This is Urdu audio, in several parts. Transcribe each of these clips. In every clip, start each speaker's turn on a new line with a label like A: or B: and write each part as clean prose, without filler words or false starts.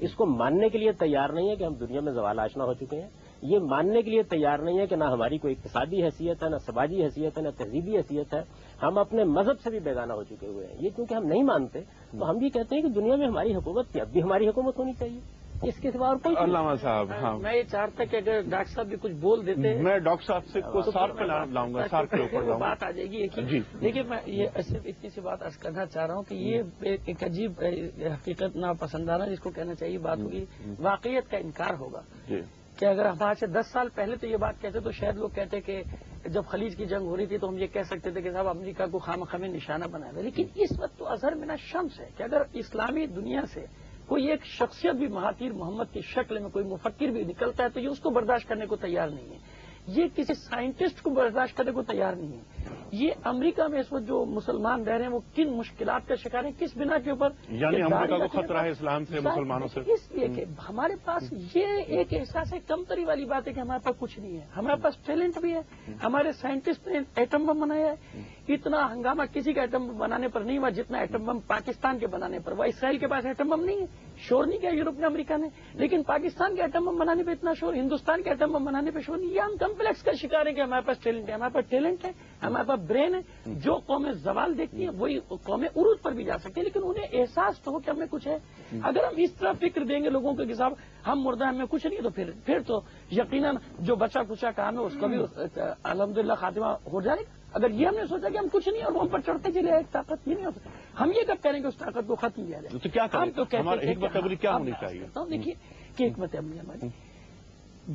A: اس کو ماننے کے لیے تیار نہیں ہے کہ ہم دنیا میں زوال آشنا ہو چکے ہیں، یہ ماننے کے لیے تیار نہیں ہے کہ نہ ہماری کوئی اقتصادی حیثیت ہے، نہ سماجی حیثیت ہے، نہ تہذیبی حیثیت ہے، ہم اپنے مذہب سے بھی بیگانہ ہو چکے ہوئے ہیں۔ یہ کیونکہ ہم نہیں مانتے تو ہم یہ کہتے ہیں کہ دنیا میں ہماری حکومت تھی، اب بھی ہماری حکومت ہونی چاہیے، اس کے سوا اور کوئی چیز نہیں۔
B: علامہ صاحب، ہاں
C: میں یہ چاہتا کہ اگر ڈاکٹر صاحب بھی کچھ بول دیتے،
B: میں ڈاکٹر صاحب سے کو سارک پہ لاؤں گا، سارک کے اوپر لاؤں گا،
C: بات آ جائے گی ایک ہی۔
B: جی
C: دیکھیے میں یہ صرف اتنی سی بات عرض کرنا چاہ رہا ہوں کہ یہ ایک عجیب حقیقت ناپسندانہ جس کو کہنا چاہیے بات ہوگی، واقعیت کا انکار ہوگا
B: جی
C: کہ اگر ہم آج سے 10 سال پہلے تو یہ بات کہتے تو شاید لوگ کہتے کہ جب خلیج کی جنگ ہو رہی تھی تو ہم یہ کہہ سکتے تھے کہ صاحب امریکہ کو خامخواہ نشانہ بنایا ہے، لیکن اس وقت تو اظہر من الشمس ہے کہ اگر اسلامی دنیا سے کوئی ایک شخصیت بھی مہاتیر محمد کی شکل میں کوئی مفکر بھی نکلتا ہے تو یہ اس کو برداشت کرنے کو تیار نہیں ہے، یہ کسی سائنٹسٹ کو برداشت کرنے کو تیار نہیں ہے۔ یہ امریکہ میں اس وقت جو مسلمان رہ رہے ہیں وہ کن مشکلات کا شکار ہیں، کس بنا کے اوپر،
B: یعنی امریکہ کو خطرہ ہے اسلام سے، مسلمانوں سے،
C: اس لیے کہ ہمارے پاس یہ ایک احساس ہے کمتری والی بات ہے کہ ہمارے پاس کچھ نہیں ہے، ہمارے پاس ٹیلنٹ بھی ہے، ہمارے سائنٹسٹ نے ایٹم بم بنایا ہے، اتنا ہنگامہ کسی کا ایٹم بم بنانے پر نہیں ہوا جتنا ایٹم بم پاکستان کے بنانے پر ہوا۔ اسرائیل کے پاس ایٹم بم نہیں ہے، شور نہیں کیا یورپ نے امریکہ نے، لیکن پاکستان کے ایٹم بم بنانے پہ اتنا شور، ہندوستان کے ایٹم بم بنانے پہ شور نہیں۔ یہ ہم کمپلیکس کا شکار ہیں کہ ہمارے پاس ٹیلنٹ ہے، ہمارے پاس ٹیلنٹ ہے، ہمارے پاس برین ہے، جو قومیں زوال دیکھتی ہیں وہی قومیں عروج پر بھی جا سکتی ہیں، لیکن انہیں احساس تو ہو کہ ہمیں کچھ ہے۔ اگر ہم اس طرح فکر دیں گے لوگوں کو کہ صاحب ہم مردہ ہمیں کچھ نہیں، تو پھر تو یقیناً جو بچا کچا کام ہے اس کا بھی الحمدللہ خاتمہ ہو جائے گا۔ اگر یہ ہم نے سوچا کہ ہم کچھ نہیں اور وہ ہم پر چڑھتے چلے ایک طاقت، یہ نہیں ہو سکتا۔ ہم یہ کب کریں گے اس طاقت کو ختم کیا جائے؟
B: تو کیا کریں؟
C: ہم تو کہتے
B: ہماری
C: ہیں
B: حکمت عملی کیا ہونی چاہیے؟
C: دیکھیے کہ حکمت عملی ہماری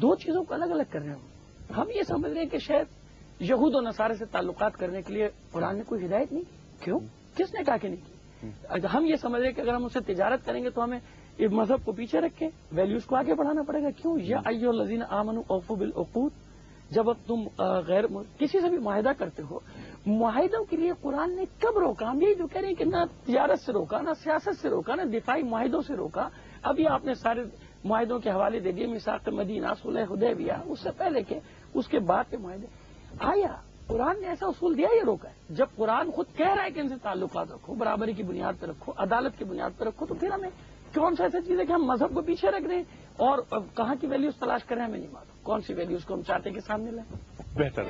C: دو چیزوں کو الگ الگ کر رہے ہیں۔ ہم یہ سمجھ رہے ہیں کہ شاید یہود و نصارے سے تعلقات کرنے کے لیے قرآن نے کوئی ہدایت نہیں کی، کیوں؟ کس نے کہا کہ نہیں کی؟ ہم یہ سمجھ رہے ہیں کہ اگر ہم اس سے تجارت کریں گے تو ہمیں یہ مذہب کو پیچھے رکھ کے ویلیوز کو آگے بڑھانا پڑے گا، کیوں؟ یا ایھا الذین آمنوا اوفوا بالعقود، جب اب تم کسی سے بھی معاہدہ کرتے ہو، معاہدوں کے لیے قرآن نے کب روکا؟ ہم یہی جو کہہ رہے ہیں کہ نہ تجارت سے روکا، نہ سیاست سے روکا، نہ دفاعی معاہدوں سے روکا۔ ابھی آپ نے سارے معاہدوں کے حوالے دے دیے، میثاق مدینہ، صلح حدیبیہ، اس سے پہلے کے، اس کے بعد کے معاہدے۔ آیا قرآن نے ایسا اصول دیا یا روکا ہے؟ جب قرآن خود کہہ رہا ہے کہ ان سے تعلقات رکھو، برابری کی بنیاد پہ رکھو، عدالت کی بنیاد پہ رکھو، تو پھر ہمیں کون سا ایسا چیز ہے کہ ہم مذہب کو پیچھے رکھ رہے ہیں اور کہاں کی ویلیوز تلاش کر رہے ہیں؟ ہمیں نہیں معلوم کون سی ویلیوز کو ہم چاہتے ہیں کہ سامنے لائیں۔
B: بہتر۔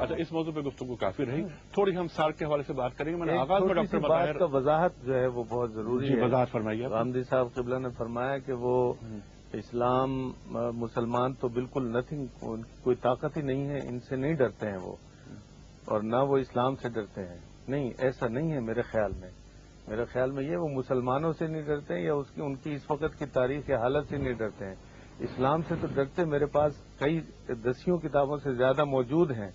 B: اچھا، اس موضوع پہ گفتگو کافی رہی، تھوڑی ہم سارک کے حوالے سے بات کریں گے۔ میں نے آغاز میں ڈاکٹر
D: بات کا وضاحت جو ہے وہ بہت ضروری ہے۔
B: وضاحت فرمائیے۔
D: غامدی صاحب قبلہ نے فرمایا کہ وہ اسلام مسلمان تو بالکل نتھنگ، کوئی طاقت ہی نہیں ہے، ان سے نہیں ڈرتے ہیں وہ، اور نہ وہ اسلام سے ڈرتے ہیں۔ نہیں، ایسا نہیں ہے میرے خیال میں۔ میرے خیال میں یہ وہ مسلمانوں سے نہیں ڈرتے ہیں یا ان کی اس وقت کی تاریخ یا حالت سے نہیں ڈرتے ہیں، اسلام سے تو ڈرتے۔ میرے پاس کئی دسیوں کتابوں سے زیادہ موجود ہیں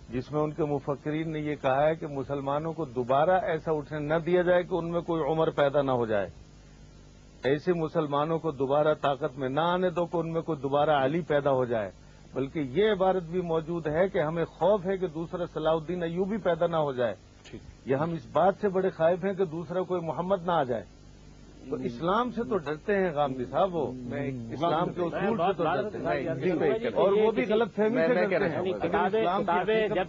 D: جس میں ان کے مفکرین نے یہ کہا ہے کہ مسلمانوں کو دوبارہ ایسا اٹھنے نہ دیا جائے کہ ان میں کوئی عمر پیدا نہ ہو جائے، ایسے مسلمانوں کو دوبارہ طاقت میں نہ آنے دو کہ ان میں کوئی دوبارہ علی پیدا ہو جائے، بلکہ یہ عبارت بھی موجود ہے کہ ہمیں خوف ہے کہ دوسرا صلاح الدین ایوبی پیدا نہ ہو جائے، یا ہم اس بات سے بڑے خائف ہیں کہ دوسرا کوئی محمد نہ آ جائے۔ تو اسلام سے تو ڈرتے ہیں غامدی صاحب، وہ اسلام کے اصول سے تو ڈرتے ہیں، اور وہ بھی غلط فہمی سے ڈرتے ہیں۔
A: جب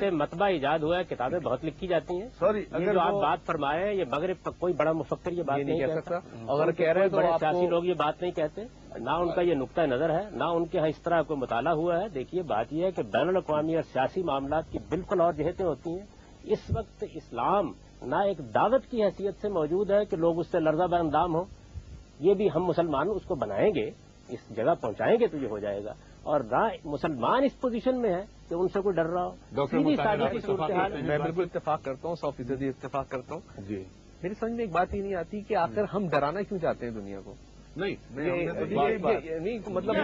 A: سے مطبع ایجاد ہوا ہے کتابیں بہت لکھی جاتی ہیں۔
D: سوری،
A: اگر آپ بات فرمائے یہ مغرب کا کوئی بڑا مفکر یہ بات نہیں کہہ سکتا،
E: اگر کہہ رہے ہیں
A: بڑے سیاسی لوگ یہ بات نہیں کہتے، نہ ان کا یہ نقطہ نظر ہے، نہ ان کے یہاں اس طرح کوئی مطالعہ ہوا ہے۔ دیکھیے بات یہ ہے کہ بین الاقوامی اور سیاسی معاملات کی بالکل اور جہتیں ہوتی ہیں۔ اس وقت اسلام نہ ایک دعوت کی حیثیت سے موجود ہے کہ لوگ اس سے لرزہ بر اندام ہوں، یہ بھی ہم مسلمان اس کو بنائیں گے، اس جگہ پہنچائیں گے تو یہ ہو جائے گا، اور نہ مسلمان اس پوزیشن میں ہے کہ ان سے کوئی ڈر رہا ہو۔ سیدھی سادی سی صورتحال۔
E: میں بالکل اتفاق کرتا ہوں، 100% اتفاق کرتا ہوں۔
B: جی،
E: میری سمجھ میں ایک بات یہ نہیں آتی کہ آخر ہم ڈرانا کیوں چاہتے ہیں دنیا کو؟
B: نہیں،
E: مطلب میں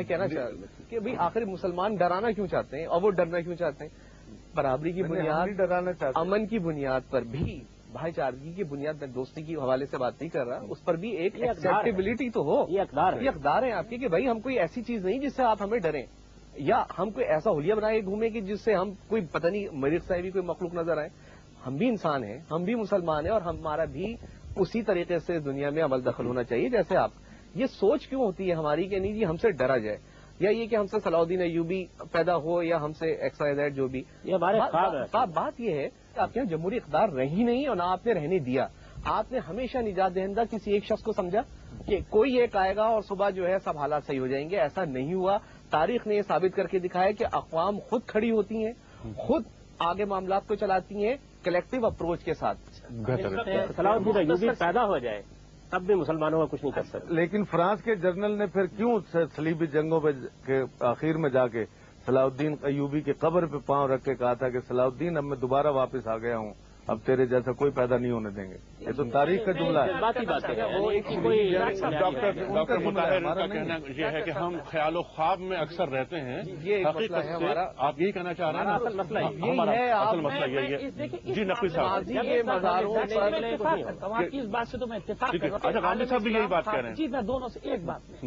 E: کہنا چاہ رہا ہوں کہ بھائی آخر مسلمان ڈرانا کیوں چاہتے ہیں، اور وہ ڈرنا کیوں چاہتے ہیں؟ برابری کی بنیاد،
D: ڈرانا چاہتے ہیں،
E: امن کی بنیاد پر بھی، بھائی چارگی کی بنیاد پر، دوستی کی حوالے سے بات نہیں کر رہا، اس پر بھی ایک ایکسیپٹیبلٹی تو ہو۔
A: یہ
E: اقدار ہیں آپ کی کہ بھائی ہم کوئی ایسی چیز نہیں جس سے آپ ہمیں ڈریں، یا ہم کوئی ایسا حلیہ بنائے گھومیں کہ جس سے ہم کوئی پتہ نہیں مریخ صاحبی کوئی مخلوق نظر آئے۔ ہم بھی انسان ہیں، ہم بھی مسلمان ہیں، اور ہمارا بھی اسی طریقے سے دنیا میں عمل دخل ہونا چاہیے جیسے آپ۔ یہ سوچ کیوں ہوتی ہے ہماری کہ نہیں جی ہم سے ڈرا جائے، یا یہ کہ ہم سے صلاح الدین ایوبی پیدا ہو، یا ہم سے ایکس وائی زیڈ جو بھی۔
A: یہ ہمارے خواب ہے۔
E: بات یہ ہے آپ کے یہاں جمہوری اقدار رہی نہیں اور نہ آپ نے رہنے دیا. آپ نے ہمیشہ نجات دہندہ کسی ایک شخص کو سمجھا کہ کوئی ایک آئے گا اور صبح جو ہے سب حالات صحیح ہو جائیں گے. ایسا نہیں ہوا. تاریخ نے یہ ثابت کر کے دکھایا کہ اقوام خود کھڑی ہوتی ہیں, خود آگے معاملات کو چلاتی ہیں کلیکٹو اپروچ کے ساتھ.
A: صلاح الدین ایوبی پیدا ہو جائے تب بھی مسلمانوں کا کچھ نہیں کر سکتے.
D: لیکن فرانس کے جنرل نے پھر کیوں صلیبی جنگوں کے آخر میں جا کے صلاح الدین ایوبی کی قبر پہ پاؤں رکھ کے کہا تھا کہ صلاح الدین اب میں دوبارہ واپس آ گیا ہوں, اب تیرے جیسا کوئی پیدا نہیں ہونے دیں گے. یہ تو تاریخ کا جملہ ہے.
A: بات ہی بات ہے.
B: ڈاکٹر مطہر کا کہنا یہ ہے کہ ہم خیال و خواب میں اکثر رہتے ہیں.
E: یہ مسئلہ ہے ہمارا.
B: آپ یہی کہنا چاہ رہے ہیں.
A: اصل مسئلہ
B: اصل مسئلہ یہی ہے. جی نقوی صاحب,
C: کی اس بات سے تو میں اتفاق کر رہا ہوں.
B: اچھا غالب صاحب بھی یہی بات کہہ رہے ہیں.
C: جی میں دونوں سے ایک بات میں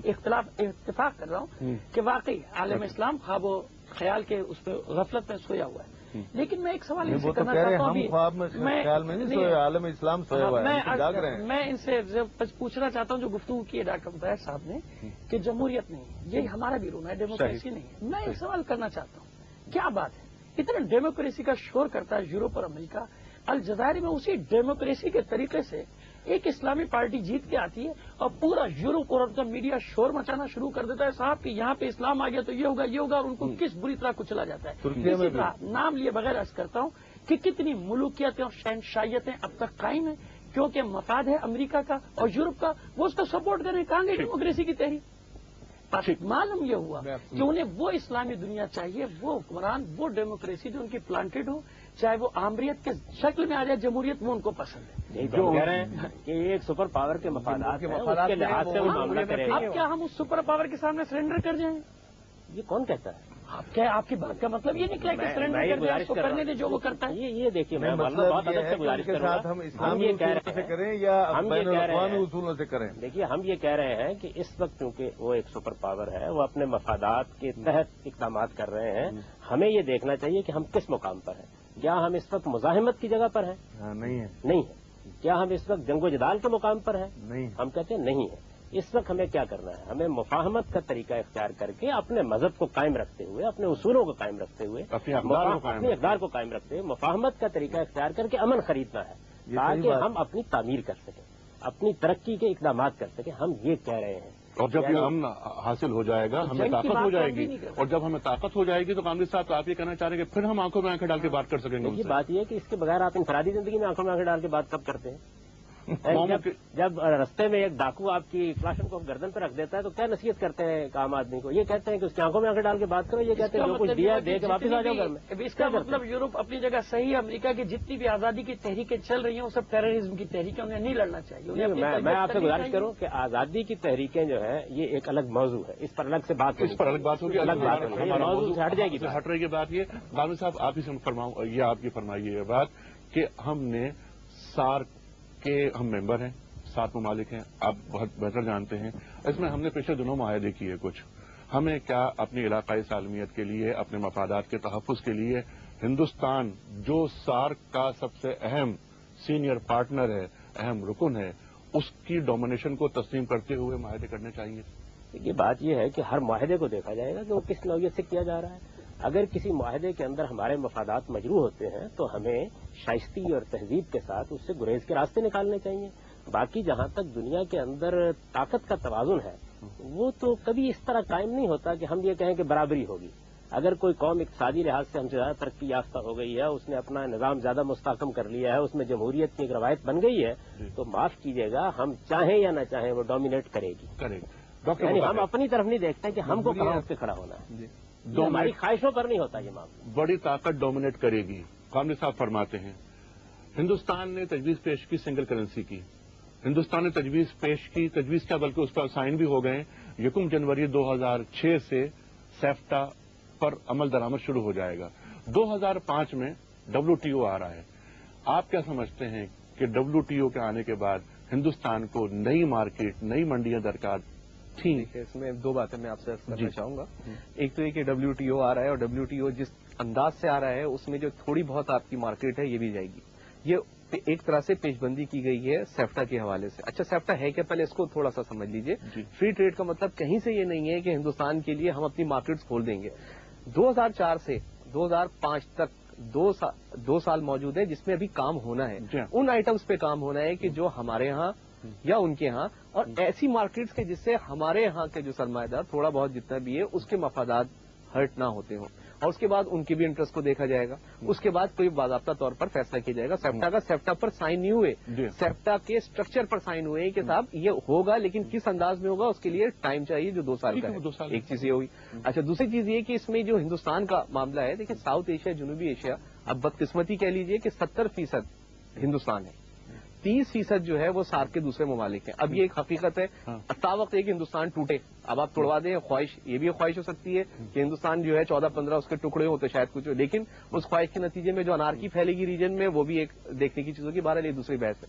C: اتفاق کر رہا ہوں کہ واقعی عالم اسلام خواب و خیال کے اس پہ غفلت میں سویا ہوا ہے. لیکن میں ایک سوال
D: وہ تو کہہ رہے ہیں ہم خواب میں خیال میں نہیں سوئے, عالم اسلام سویا ہوا ہے, جاگ رہے ہیں.
C: میں ان سے پوچھنا چاہتا ہوں جو گفتگو کی ہے ڈاکٹر مطہر صاحب نے کہ جمہوریت نہیں ہے, یہ ہمارا بھی رونا ہے, ڈیموکریسی نہیں ہے. میں ایک سوال کرنا چاہتا ہوں, کیا بات ہے اتنا ڈیموکریسی کا شور کرتا ہے یورپ اور امریکہ, الجزائر میں اسی ڈیموکریسی کے طریقے سے ایک اسلامی پارٹی جیت کے آتی ہے اور پورا یورپ اور کا میڈیا شور مچانا شروع کر دیتا ہے صاحب کہ یہاں پہ اسلام آ گیا تو یہ ہوگا اور ان کو کس بری طرح کچلا جاتا ہے. اسی طرح نام لیے بغیر عرض کرتا ہوں کہ کتنی ملوکیتیں اور شہنشاہیتیں اب تک قائم ہیں کیونکہ مفاد ہے امریکہ کا اور یورپ کا, وہ اس کو سپورٹ کریں. کہاں گئی ڈیموکریسی کی تحریک؟ معلوم یہ ہوا کہ انہیں وہ اسلامی دنیا چاہیے, وہ حکمران, وہ ڈیموکریسی جو ان کی پلانٹڈ ہو, چاہے وہ آمریت کے شکل میں آ جائے جمہوریت, وہ ان کو پسند ہے.
A: جو کہہ رہے ہیں کہ ایک سپر پاور کے مفادات ہیں, اس کے لحاظ سے وہ معاملہ کرے گا.
C: اب کیا ہم اس سپر پاور کے سامنے سرنڈر کر جائیں؟
A: یہ کون کہتا ہے؟
C: آپ کی بات کا مطلب یہ نکلا کہ سرنڈر کر دیں, اس کو کرنے دیں جو وہ کرتا ہے.
A: یہ دیکھیے میں بہت ادب سے گزارش کروں گا,
D: ہم یہ کہہ رہے ہیں کریں یا بین الاقوامی اصولوں سے کریں.
A: دیکھیے ہم یہ کہہ رہے ہیں کہ اس وقت چونکہ وہ ایک سپر پاور ہے, وہ اپنے مفادات کے تحت اقدامات کر رہے ہیں. ہمیں یہ دیکھنا چاہیے کہ ہم کس مقام پر ہیں. کیا ہم اس وقت مزاحمت کی جگہ پر ہیں؟
D: نہیں ہے.
A: نہیں ہے. کیا ہم اس وقت جنگ و جدال کے مقام پر ہیں؟
D: نہیں.
A: ہم کہتے ہیں نہیں ہے. اس وقت ہمیں کیا کرنا ہے؟ ہمیں مفاہمت کا طریقہ اختیار کر کے اپنے مذہب کو قائم رکھتے ہوئے, اپنے اصولوں کو قائم رکھتے ہوئے, اپنے اقدار کو قائم رکھتے ہوئے مفاہمت کا طریقہ اختیار کر کے امن خریدنا ہے تاکہ ہم اپنی تعمیر کر سکیں, اپنی ترقی کے اقدامات کر سکیں. ہم یہ کہہ رہے ہیں.
B: اور جب یہ امن حاصل ہو جائے گا, ہمیں طاقت ہو جائے گی, اور جب ہمیں طاقت ہو جائے گی تو کامریڈ صاحب آپ یہ کہنا چاہ رہے ہیں کہ پھر ہم آنکھوں میں آنکھیں ڈال کے بات کر سکیں گے.
A: یہ بات یہ ہے کہ اس کے بغیر آپ انفرادی زندگی میں آنکھوں میں آنکھیں ڈال کے بات کب کرتے ہیں؟ جب رستے میں ایک ڈاکو آپ کی کلاشن کو گردن پہ رکھ دیتا ہے تو کیا نصیحت کرتے ہیں عام آدمی کو؟ یہ کہتے ہیں کہ اس کی آنکھوں میں آنکھیں ڈال کے بات کرو, یہ کہتے ہیں جو کچھ دیا دے کے واپس آ جاؤ گھر میں.
C: اس کا مطلب یورپ اپنی جگہ صحیح ہے, امریکہ کی جتنی بھی آزادی کی تحریکیں چل رہی ہیں وہ سب ٹیررزم کی تحریکیں, انہیں نہیں لڑنا چاہیے.
A: میں آپ سے گزارش کروں کہ آزادی کی تحریکیں جو ہے یہ ایک الگ موضوع ہے, اس پر الگ سے بات ہوگی,
B: اس پر الگ بات ہوگی,
A: الگ بات ہوگی, موضوع سے ہٹ جائے گی.
B: ہٹ رہی ہے بات. یہ غالب صاحب آپ ہی سے فرماؤں, یہ آپ کی فرمائیے یہ بات کہ ہم نے سارک کے ہم ممبر ہیں, 7 ممالک ہیں, آپ بہت بہتر جانتے ہیں. اس میں ہم نے پچھلے دنوں معاہدے کیے کچھ. ہمیں کیا اپنی علاقائی سالمیت کے لیے, اپنے مفادات کے تحفظ کے لیے ہندوستان جو سارک کا سب سے اہم سینئر پارٹنر ہے, اہم رکن ہے, اس کی ڈومینیشن کو تسلیم کرتے ہوئے معاہدے کرنے چاہیے؟
A: یہ بات یہ ہے کہ ہر معاہدے کو دیکھا جائے گا کہ وہ کس نوعیت سے کیا جا رہا ہے. اگر کسی معاہدے کے اندر ہمارے مفادات مجروح ہوتے ہیں تو ہمیں شائستگی اور تہذیب کے ساتھ اس سے گریز کے راستے نکالنے چاہیے. باقی جہاں تک دنیا کے اندر طاقت کا توازن ہے وہ تو کبھی اس طرح قائم نہیں ہوتا کہ ہم یہ کہیں کہ برابری ہوگی. اگر کوئی قوم اقتصادی لحاظ سے ہم سے زیادہ ترقی یافتہ ہو گئی ہے, اس نے اپنا نظام زیادہ مستحکم کر لیا ہے, اس میں جمہوریت کی ایک روایت بن گئی ہے, تو معاف کیجیے گا ہم چاہیں یا نہ چاہیں وہ ڈومینیٹ کرے گی. یعنی ہم اپنی طرف نہیں دیکھتے کہ ہم کو کہاں اس پہ کھڑا ہونا ہے. ہماری خواہشوں پر نہیں ہوتا یہ معاملہ.
B: بڑی طاقت ڈومینیٹ کرے گی. کامریڈ صاحب فرماتے ہیں ہندوستان نے تجویز پیش کی سنگل کرنسی کی. ہندوستان نے تجویز پیش کی, تجویز کیا بلکہ اس پر سائن بھی ہو گئے. 1 جنوری 2006 سے سیفٹا پر عمل درآمد شروع ہو جائے گا. 2005 میں WTO آ رہا ہے. آپ کیا سمجھتے ہیں کہ WTO کے آنے کے بعد ہندوستان کو نئی مارکیٹ, نئی منڈیاں درکار تھیں؟
E: اس میں 2 باتیں میں آپ سے کرنا چاہوں گا. ایک تو یہ کہ WTO آ رہا ہے, اور WTO جس انداز سے آ رہا ہے اس میں جو تھوڑی بہت آپ کی مارکیٹ ہے یہ بھی جائے گی. یہ ایک طرح سے پیش بندی کی گئی ہے سیفٹا کے حوالے سے. اچھا سیفٹا ہے کیا, پہلے اس کو تھوڑا سا سمجھ لیجئے. فری ٹریڈ کا مطلب کہیں سے یہ نہیں ہے کہ ہندوستان کے لیے ہم اپنی مارکیٹس کھول دیں گے. 2004 سے 2005 تک دو سال موجود ہے جس میں ابھی کام ہونا ہے. ان آئٹمس پہ کام ہونا ہے کہ جو ہمارے ہاں یا ان کے ہاں، اور ایسی مارکیٹس کے جس سے ہمارے ہاں کے جو سرمایہ دار تھوڑا بہت جتنا بھی ہے اس کے مفادات ہرٹ نہ ہوتے ہوں، اور اس کے بعد ان کے بھی انٹرسٹ کو دیکھا جائے گا. اس کے بعد کوئی باضابطہ طور پر فیصلہ کیا جائے گا. سیپٹا کا سیپٹا پر سائن نہیں ہوئے، سیپٹا کے اسٹرکچر پر سائن ہوئے کہ صاحب یہ ہوگا، لیکن کس انداز میں ہوگا اس کے لیے ٹائم چاہیے جو 2 سال کا ہے. ایک چیز یہ ہوئی. اچھا، دوسری چیز یہ کہ اس میں جو ہندوستان کا معاملہ ہے، دیکھیں ساؤتھ ایشیا، جنوبی ایشیا، اب بدقسمتی کہہ لیجئے کہ 70% ہندوستان ہے، 30% جو ہے وہ سارک کے دوسرے ممالک ہیں. اب یہ ایک حقیقت ہے، تا وقت ہے کہ ہندوستان ٹوٹے. اب آپ توڑوا دیں، خواہش یہ بھی خواہش ہو سکتی ہے کہ ہندوستان جو ہے 14-15 اس کے ٹکڑے ہو تو شاید کچھ ہو، لیکن اس خواہش کے نتیجے میں جو انارکی پھیلے گی ریجن میں وہ بھی ایک دیکھنے کی چیزوں کی. بہرحال یہ دوسری بحث ہے.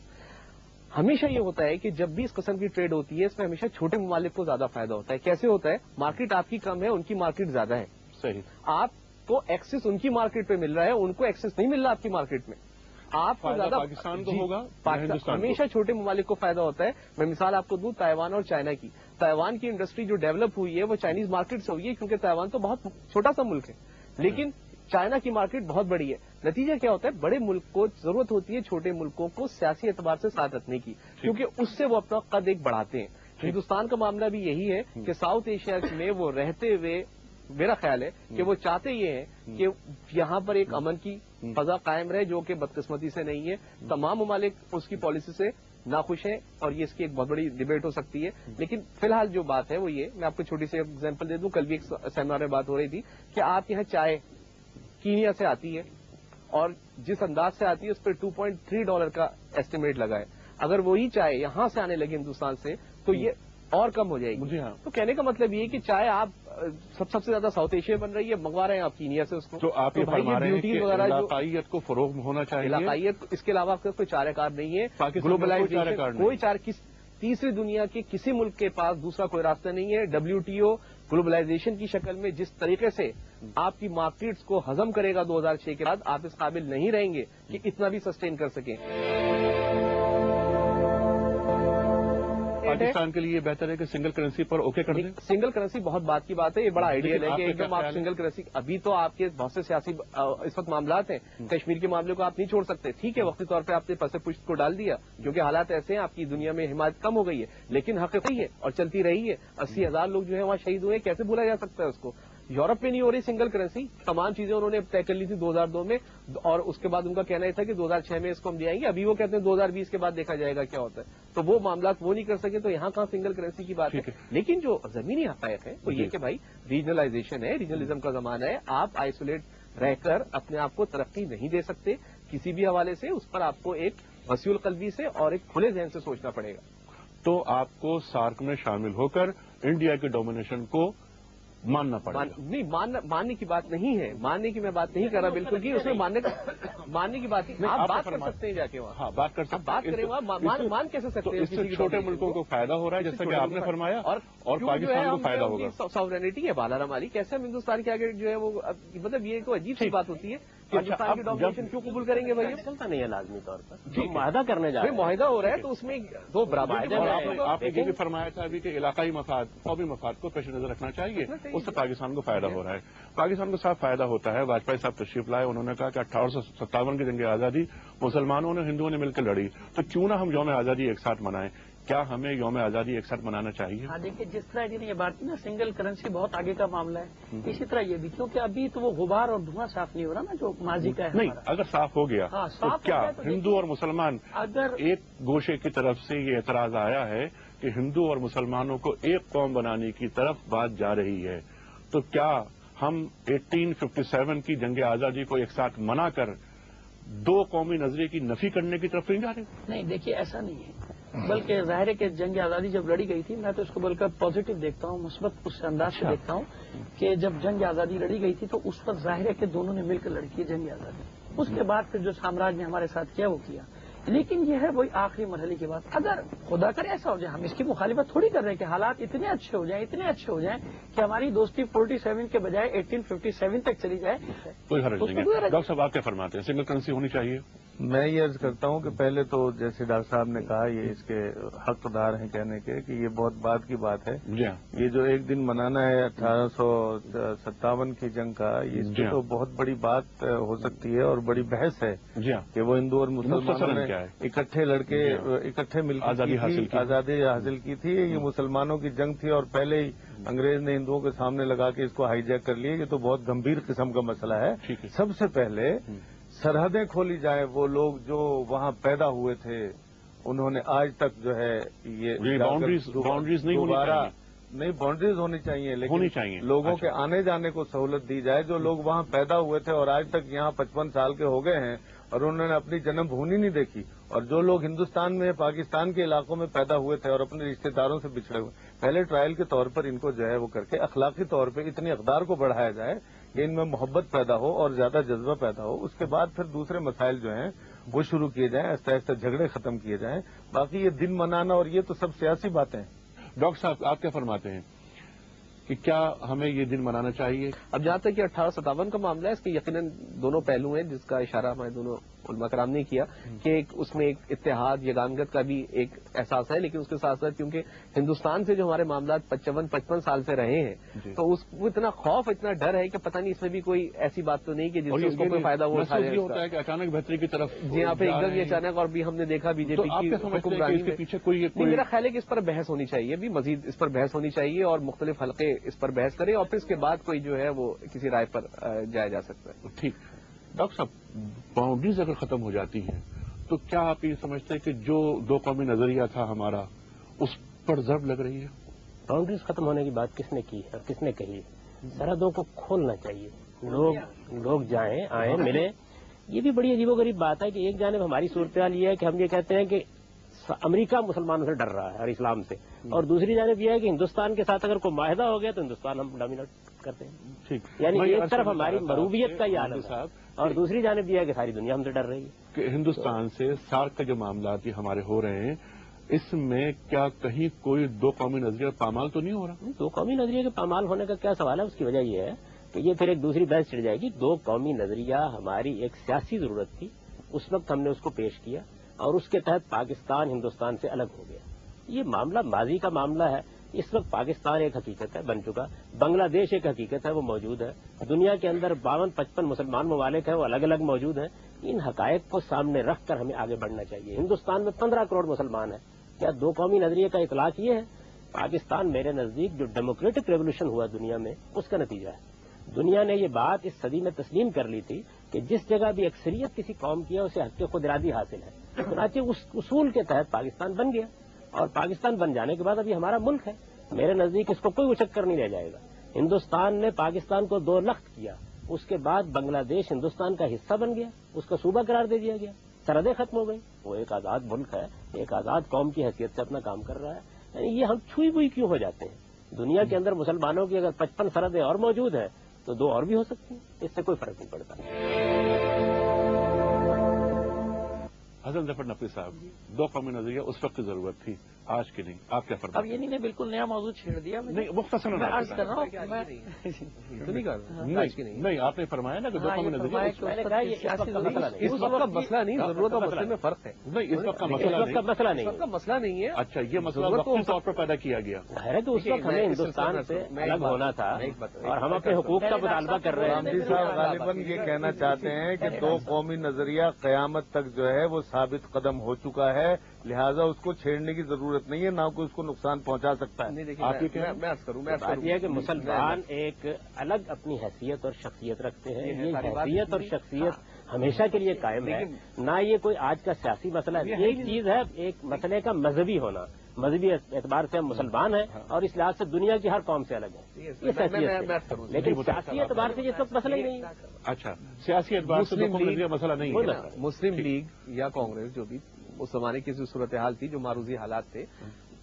E: ہمیشہ یہ ہوتا ہے کہ جب بھی اس قسم کی ٹریڈ ہوتی ہے اس میں ہمیشہ چھوٹے ممالک کو زیادہ فائدہ ہوتا ہے. کیسے ہوتا ہے؟ مارکیٹ آپ کی کم ہے، ان کی مارکیٹ زیادہ ہے.
B: صحیح.
E: آپ کو ایکسس ان کی مارکیٹ پہ مل رہا ہے، ان کو ایکسس نہیں مل رہا آپ کی مارکیٹ میں. آپ کو زیادہ
B: پاکستان کو ہوگا،
E: ہمیشہ چھوٹے ممالک کو فائدہ ہوتا ہے. میں مثال آپ کو دوں تائیوان اور چائنا کی. تائیوان کی انڈسٹری جو ڈیولپ ہوئی ہے وہ چائنیز مارکیٹ سے ہوئی ہے، کیونکہ تائیوان تو بہت چھوٹا سا ملک ہے، لیکن چائنا کی مارکیٹ بہت بڑی ہے. نتیجہ کیا ہوتا ہے؟ بڑے ملک کو ضرورت ہوتی ہے چھوٹے ملکوں کو سیاسی اعتبار سے ساتھ رکھنے کی، کیونکہ اس سے وہ اپنا قد ایک بڑھاتے ہیں. ہندوستان کا معاملہ بھی یہی ہے کہ ساؤتھ ایشیا میں وہ رہتے ہوئے میرا خیال ہے کہ وہ چاہتے یہ ہیں کہ یہاں پر ایک امن کی فضا قائم رہے، جو کہ بدقسمتی سے نہیں ہے. تمام ممالک اس کی پالیسی سے ناخوش ہیں اور یہ اس کی ایک بہت بڑی ڈبیٹ ہو سکتی ہے. لیکن فی الحال جو بات ہے وہ یہ، میں آپ کو چھوٹی سی ایگزامپل دے دوں. کل بھی ایک سیمینار میں بات ہو رہی تھی کہ آپ کے یہاں چائے کینیا سے آتی ہے اور جس انداز سے آتی ہے اس پہ $2.3 کا ایسٹیمیٹ لگا ہے. اگر وہی چائے یہاں سے آنے لگے ہندوستان سے تو یہ اور کم ہو جائے گی. تو کہنے کا مطلب یہ کہ چائے آپ سب سے زیادہ ساؤتھ ایشیا بن رہی ہے، منگوا رہے ہیں آپ کینیا سے اس کو.
B: تو آپ یہ فرما رہے ہیں کہ علاقائیت کو فروغ ہونا چاہیے.
E: علاقائیت اس کے علاوہ کوئی چارہ کار نہیں ہے. گلوبلائزیشن کوئی تیسری دنیا کے کسی ملک کے پاس دوسرا کوئی راستہ نہیں ہے. WTO گلوبلائزیشن کی شکل میں جس طریقے سے آپ کی مارکیٹس کو ہضم کرے گا 2006 کے بعد، آپ اس قابل نہیں رہیں گے کہ اتنا بھی سسٹین کر سکیں.
B: پاکستان کے لیے یہ بہتر ہے کہ سنگل کرنسی پر اوکے کر دیں.
E: سنگل کرنسی بہت بات کی بات ہے، یہ بڑا آئیڈیل ہے کہ ایک دم آپ سنگل کرنسی. ابھی تو آپ کے بہت سے سیاسی اس وقت معاملات ہیں. کشمیر کے معاملے کو آپ نہیں چھوڑ سکتے. ٹھیک ہے، وقتی طور پہ آپ نے پس پشت کو ڈال دیا کیونکہ حالات ایسے ہیں، آپ کی دنیا میں حمایت کم ہو گئی ہے، لیکن حقیقی ہے اور چلتی رہی ہے. 80,000 لوگ جو ہے وہاں شہید ہوئے، کیسے بھولا جا سکتا ہے اس کو. یورپ میں نہیں ہو رہی سنگل کرنسی. تمام چیزیں انہوں نے طے کر لی تھی 2002 میں، اور اس کے بعد ان کا کہنا یہ تھا کہ 2006 میں اس کو ہم لے آئیں گے. ابھی وہ کہتے ہیں 2020 کے بعد دیکھا جائے گا کیا ہوتا ہے. تو وہ معاملات وہ نہیں کر سکے، تو یہاں کہاں سنگل کرنسی کی بات ہے. لیکن جو زمینی حقائق ہے وہ یہ کہ بھائی ریجنلائزیشن ہے، ریجنلزم کا زمانہ ہے. آپ آئسولیٹ رہ کر اپنے آپ کو ترقی نہیں دے سکتے کسی بھی حوالے سے. اس پر آپ کو ایک وسیع القلبی سے اور ایک کھلے ذہن سے سوچنا پڑے گا.
B: تو آپ کو سارک میں شامل ہو کر انڈیا کے ڈومینیشن کو ماننا پڑے گا.
E: نہیں، ماننے کی بات نہیں ہے، ماننے کی میں بات نہیں کر رہا بالکل بھی. اس میں ماننے کی بات نہیں. آپ بات کر سکتے ہیں جا کے وہاں.
B: ہاں، بات کر سکتے ہیں.
E: بات کریں وہاں، مان کیسے سکتے ہیں؟
B: اس سے چھوٹے ملکوں کو فائدہ ہو رہا ہے جیسا کہ آپ نے فرمایا، اور پاکستان کو فائدہ ہوگا.
E: ساورینٹی ہے بالا ہماری، کیسے ہم ہندوستان کے آگے جو ہے وہ مطلب یہ کوئی عجیب سی بات ہوتی ہے کہ ہندوستان کی ڈومینیشن کیوں قبول کریں گے؟ بھائی
A: چلتا نہیں ہے لازمی طور پر. معاہدہ کرنے جا رہے ہیں،
E: معاہدہ ہو رہا ہے تو اس میں دو برابر.
B: آپ نے یہ بھی فرمایا تھا ابھی کہ علاقائی مفاد، قومی مفاد کو پیش نظر رکھنا چاہیے. اس سے پاکستان کو فائدہ ہو رہا ہے. پاکستان کو صاف فائدہ ہوتا ہے. واجپئی صاحب تشریف لائے، انہوں نے کہا کہ 1857 کی جنگ آزادی مسلمانوں نے ہندوؤں نے مل کر لڑی، تو کیوں نہ ہم یوم آزادی ایک ساتھ منائیں. کیا ہمیں یوم آزادی ایک ساتھ منانا چاہیے؟
C: ہاں دیکھیے، جس طرح جی نے یہ بات کی نا، سنگل کرنسی بہت آگے کا معاملہ ہے. اسی طرح یہ بھی، کیونکہ ابھی تو وہ غبار اور دھواں صاف نہیں ہو رہا نا جو ماضی کا ہے.
B: نہیں، اگر صاف ہو گیا تو کیا ہندو اور مسلمان
C: اگر
B: ایک گوشے کی طرف سے یہ اعتراض آیا ہے کہ ہندو اور مسلمانوں کو ایک قوم بنانے کی طرف بات جا رہی ہے، تو کیا ہم 1857 کی جنگ آزادی کو ایک ساتھ منا کر دو قومی نظریے کی نفی کرنے کی طرف نہیں جا رہے؟
C: نہیں، دیکھیے ایسا نہیں ہے، بلکہ ظاہر ہے کہ جنگ آزادی جب لڑی گئی تھی، میں تو اس کو بلکہ پازیٹو دیکھتا ہوں، مثبت اس انداز سے دیکھتا ہوں کہ جب جنگ آزادی لڑی گئی تھی تو اس وقت ظاہر ہے کہ دونوں نے مل کر لڑی ہے جنگ آزادی. اس کے بعد پھر جو سامراج نے ہمارے ساتھ کیا وہ کیا. لیکن یہ ہے وہی آخری مرحلے کی بات. اگر خدا کرے ایسا ہو جائے، ہم اس کی مخالفت تھوڑی کر رہے ہیں کہ حالات اتنے اچھے ہو جائیں کہ ہماری دوستی 47 کے بجائے 1857 تک چلی جائے.
B: کوئی حرج نہیں ہے. ڈاکٹر صاحب آپ کیا فرماتے ہیں؟ سنگل کرنسی ہونی چاہیے؟
D: میں یہ عرض کرتا ہوں کہ پہلے تو جیسے ڈاکٹر صاحب نے کہا یہ اس کے حقدار ہیں کہنے کے کہ یہ بہت بعد کی بات ہے. یہ جو ایک دن منانا ہے 1857 کی جنگ کا، اس کی تو بہت بڑی بات ہو سکتی ہے اور بڑی بحث ہے کہ وہ ہندو اور مسلمانوں نے اکٹھے لڑکے اکٹھے مل کر آزادی حاصل کی تھی. یہ مسلمانوں کی جنگ تھی اور پہلے ہی انگریز نے ہندوؤں کے سامنے لگا کے اس کو ہائی جیک کر لیا. یہ تو بہت گمبھیر قسم کا مسئلہ ہے. سب سے پہلے سرحدیں کھولی جائیں. وہ لوگ جو وہاں پیدا ہوئے تھے انہوں نے آج تک جو ہے یہ
B: باؤنڈریز
D: نہیں باؤنڈریز ہونی چاہیے، لیکن لوگوں کے آنے جانے کو سہولت دی جائے. جو لوگ وہاں پیدا ہوئے تھے اور آج تک یہاں 55 سال کے ہو گئے ہیں اور انہوں نے اپنی جنم بھونی نہیں دیکھی، اور جو لوگ ہندوستان میں پاکستان کے علاقوں میں پیدا ہوئے تھے اور اپنے رشتے داروں سے بچھڑے ہوئے، پہلے ٹرائل کے طور پر ان کو جو ہے وہ کر کے اخلاقی طور پہ اتنی اقدار کو بڑھایا جائے کہ ان میں محبت پیدا ہو اور زیادہ جذبہ پیدا ہو. اس کے بعد پھر دوسرے مسائل جو ہیں وہ شروع کیے جائیں، آہستہ آہستہ جھگڑے ختم کیے جائیں. باقی یہ دن منانا اور یہ تو سب سیاسی باتیں ہیں.
B: ڈاکٹر صاحب آپ کیا فرماتے ہیں کہ کیا ہمیں یہ دن منانا چاہیے؟
E: اب جہاں تک کہ 1857 کا معاملہ ہے، اس کے یقیناً دونوں پہلو ہیں جس کا اشارہ ہمارے دونوں علماء کرام نے کیا کہ اس میں ایک اتحاد یگانگت کا بھی ایک احساس ہے، لیکن اس کے ساتھ ساتھ کیونکہ ہندوستان سے جو ہمارے معاملات 55 سال سے رہے ہیں تو اس کو اتنا خوف اتنا ڈر ہے کہ پتہ نہیں اس میں بھی کوئی ایسی بات تو نہیں کہ جس سے اس کو کوئی فائدہ ہو
B: ہوتا ہے کہ اچانک بہتری کی طرف
E: جی ہاں پہ ایک دم یہ اچانک. اور بھی ہم نے دیکھا بی جے پی کی حکمرانی کے پیچھے میرا خیال ہے کہ اس پر بحث ہونی چاہیے، بھی مزید اس پر بحث ہونی چاہیے اور مختلف حلقے اس پر بحث کریں اور پھر اس کے بعد کوئی جو ہے وہ کسی رائے پر جایا جا سکتا ہے.
B: ٹھیک. ڈاکٹر صاحب باؤنڈریز اگر ختم ہو جاتی ہیں تو کیا آپ یہ سمجھتے ہیں کہ جو دو قومی نظریہ تھا ہمارا اس پر ضرب لگ رہی ہے؟
A: باؤنڈریز ختم ہونے کی بات کس نے کی اور کس نے کہی؟ سرحدوں کو کھولنا چاہیے، لوگ جائیں آئیں ملیں. یہ بھی بڑی عجیب و غریب بات ہے کہ ایک جانب ہماری صورتحال یہ ہے کہ ہم یہ کہتے ہیں کہ امریکہ مسلمانوں سے ڈر رہا ہے اور اسلام سے، اور دوسری جانب یہ ہے کہ ہندوستان کے ساتھ اگر کوئی معاہدہ ہو گیا تو ہندوستان ہم ڈومینیٹ کرتے ہیں. یعنی ایک طرف ہماری مروبیت کا یہ عالم ہے اور دوسری جانب یہ ہے کہ ساری دنیا ہم سے ڈر رہی ہے.
B: کہ ہندوستان سے سارک کا جو معاملات یہ ہمارے ہو رہے ہیں اس میں کیا کہیں کوئی دو قومی نظریہ پامال تو نہیں ہو رہا؟
A: دو قومی نظریے کے پامال ہونے کا کیا سوال ہے؟ اس کی وجہ یہ ہے کہ یہ پھر ایک دوسری بحث چڑھ جائے گی. دو قومی نظریہ ہماری ایک سیاسی ضرورت تھی، اس وقت ہم نے اس کو پیش کیا اور اس کے تحت پاکستان ہندوستان سے الگ ہو گیا. یہ معاملہ ماضی کا معاملہ ہے. اس وقت پاکستان ایک حقیقت ہے، بن چکا. بنگلہ دیش ایک حقیقت ہے، وہ موجود ہے. دنیا کے اندر 52-55 مسلمان ممالک ہیں، وہ الگ الگ موجود ہیں. ان حقائق کو سامنے رکھ کر ہمیں آگے بڑھنا چاہیے. ہندوستان میں 15 کروڑ مسلمان ہیں. کیا دو قومی نظریے کا اطلاق یہ ہے؟ پاکستان میرے نزدیک جو ڈیموکریٹک ریولوشن ہوا دنیا میں اس کا نتیجہ ہے. دنیا نے یہ بات اس صدی میں تسلیم کر لی تھی کہ جس جگہ بھی اکثریت کسی قوم کی ہے اسے حق خود ارادی حاصل ہے. چنانچہ اس اصول کے تحت پاکستان بن گیا اور پاکستان بن جانے کے بعد ابھی ہمارا ملک ہے. میرے نزدیک اس کو کوئی اچک کر نہیں رہ جائے گا. ہندوستان نے پاکستان کو 2 لخت کیا، اس کے بعد بنگلہ دیش ہندوستان کا حصہ بن گیا، اس کا صوبہ قرار دے دیا گیا، سرحدیں ختم ہو گئی. وہ ایک آزاد ملک ہے، ایک آزاد قوم کی حیثیت سے اپنا کام کر رہا ہے. یعنی یہ ہم چھوئی ہوئی کیوں ہو جاتے ہیں؟ دنیا کے اندر مسلمانوں کی اگر 55 سرحدیں اور موجود ہیں تو 2 اور بھی ہو سکتی ہیں. اس سے کوئی فرق نہیں پڑتا.
B: حسن ظفر نقوی صاحب، دو قومی نظریہ اس وقت کی ضرورت تھی، آج کی نہیں. آپ کیا فرماتے ہیں؟
C: اب یہ نہیں بالکل نیا موضوع چھیڑ دیا.
B: نہیں مختصر
C: میں عرض کر رہا ہوں
B: نہیں آپ نے فرمایا نا کہ دو قومی نظریہ
E: اس وقت کا مسئلہ نہیں، ضرورت اور مسئلے میں فرق ہے.
B: نہیں اس وقت کا مسئلہ نہیں
E: ہے.
B: اچھا یہ مسئلہ وقتی طور پر پیدا کیا گیا
A: ہے تو اس وقت ہمیں ہندوستان سے الگ ہونا تھا اور ہم اپنے حقوق کا مطالبہ کر رہے ہیں.
D: گاندھی صاحب غالباً یہ کہنا چاہتے ہیں کہ دو قومی نظریہ قیامت تک جو ہے وہ ثابت قدم ہو چکا ہے، لہذا اس کو چھیڑنے کی ضرورت نہیں ہے، نہ کوئی اس کو نقصان پہنچا سکتا ہے.
A: بات یہ ہے کہ مسلمان ایک الگ اپنی حیثیت اور شخصیت رکھتے ہیں. یہ حیثیت اور شخصیت ہمیشہ کے لیے قائم ہے، نہ یہ کوئی آج کا سیاسی مسئلہ ہے. ایک چیز ہے ایک مسئلے کا مذہبی ہونا. مذہبی اعتبار سے ہم مسلمان ہیں اور اس لحاظ سے دنیا کی ہر قوم سے الگ ہے، یہ حیثیت. لیکن سیاسی اعتبار سے یہ سب مسئلہ ہی نہیں ہے.
B: اچھا سیاسی اعتبار سے مسئلہ نہیں ہے.
E: مسلم لیگ یا کانگریس جو بھی اس زمانے کی صورتحال تھی، جو معروضی حالات تھے،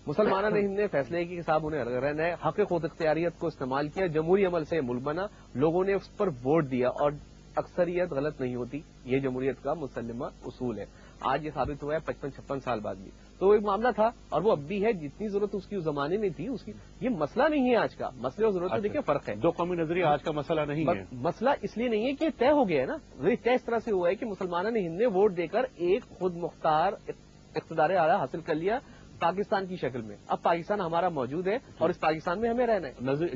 E: مسلمانوں نے ہند نے فیصلے کی کہ صاحب انہیں رہنا ہے، حق خود اختیاریت کو استعمال کیا، جمہوری عمل سے ملک بنا، لوگوں نے اس پر ووٹ دیا اور اکثریت غلط نہیں ہوتی، یہ جمہوریت کا مسلمہ اصول ہے. آج یہ ثابت ہوا ہے 55-56 سال بعد بھی. تو ایک معاملہ تھا اور وہ اب بھی ہے. جتنی ضرورت اس کی اس زمانے میں تھی اس کی یہ مسئلہ نہیں ہے آج کا. مسئلے اور ضرورت میں دیکھیں فرق ہے.
B: دو قومی نظریہ آج کا مسئلہ نہیں ہے.
E: مسئلہ اس لیے نہیں ہے کہ طے ہو گیا ہے نا. طے اس طرح سے ہوا ہے کہ مسلمانوں نے ہند نے ووٹ دے کر ایک خود مختار اقتدار اعلیٰ حاصل کر لیا پاکستان کی شکل میں. اب پاکستان ہمارا موجود ہے اور اس پاکستان میں ہمیں رہنا ہے.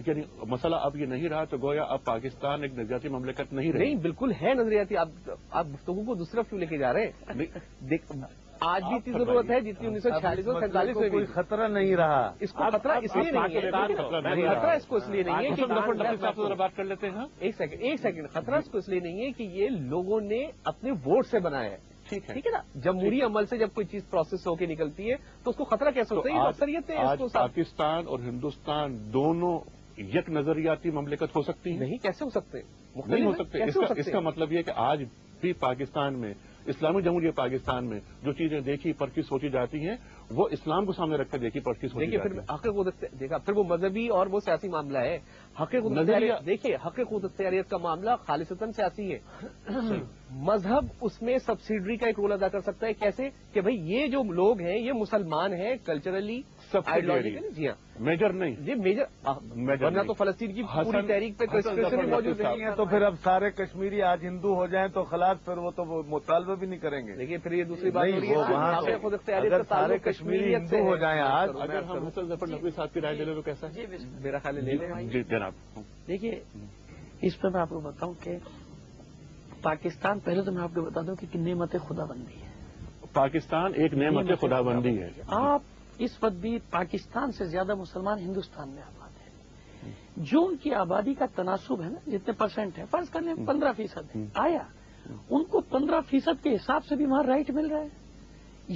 B: یعنی مسئلہ اب یہ نہیں رہا تو گویا اب پاکستان ایک نظریاتی مملکت نہیں رہی.
E: نہیں بالکل ہے نظریاتی. آپ گفتگو کو دوسری طرف کیوں لے کے جا رہے ہیں؟ آج بھی اتنی ضرورت ہے جتنی 1946 اور 47 میں
D: کوئی خطرہ نہیں رہا.
E: اس کو خطرہ اس لیے نہیں ہے. خطرہ اس کو اس لیے نہیں ہے کہ
B: بات کر لیتے ہیں.
E: ایک سیکنڈ. خطرہ اس کو اس لیے نہیں ہے کہ یہ لوگوں نے اپنے ووٹ سے بنایا ہے. ٹھیک ہے نا. جمہوری عمل سے جب کوئی چیز پروسیس ہو کے نکلتی ہے تو اس کو خطرہ کیسے ہوتا ہے؟ یہ اکثریت ہے.
B: پاکستان اور ہندوستان دونوں یک نظریاتی مملکت ہو سکتی ہیں؟
E: نہیں. کیسے ہو سکتے؟
B: نہیں ہو سکتے. اس کا مطلب یہ کہ آج بھی پاکستان میں اسلامی جمہوریہ پاکستان میں جو چیزیں دیکھی پرکھی سوچی جاتی ہیں وہ اسلام کو سامنے رکھ کر دیکھی پرکھی سوچی جاتی ہیں.
E: حق قدرت دیکھا پھر وہ مذہبی اور وہ سیاسی معاملہ ہے. حق قدرت دیکھیے حق اختیاریت کا معاملہ خالصتاً سیاسی ہے. مذہب اس میں سبسیڈری کا ایک رول ادا کر سکتا ہے. کیسے کہ بھئی یہ جو لوگ ہیں یہ مسلمان ہیں کلچرلی آئیڈیالوجیکلی. جی ہاں
B: میجر نہیں.
E: یہ میجر ورنہ تو فلسطین کی پوری تحریک پہ کرسچن موجود نہیں ہے.
D: تو پھر اب سارے کشمیری آج ہندو ہو جائیں تو خلاص پھر وہ تو مطالبہ بھی نہیں کریں گے.
E: دیکھیے پھر یہ دوسری بات ہو رہی ہے خود اختیاریت کا
D: سارے کشمیری ہندو ہو جائیں آج.
B: اگر ہم حسن ظفر نقوی صاحب کی رائے لے لیں تو کیسا ہے؟
E: میرا خیال ہے لے لیں.
B: جی جناب.
C: دیکھیے اس پہ میں آپ کو بتاؤں کہ پاکستان پہلے تو میں آپ کو بتا دوں کہ نعمت خدا بندی ہے.
B: پاکستان ایک نعمت خدا بندی ہے.
C: آپ اس وقت بھی پاکستان سے زیادہ مسلمان ہندوستان میں آباد ہیں. جو ان کی آبادی کا تناسب ہے نا جتنے پرسنٹ ہے فرض کر لیں 15% آیا ان کو 15% کے حساب سے بھی وہاں رائٹ مل رہا ہے.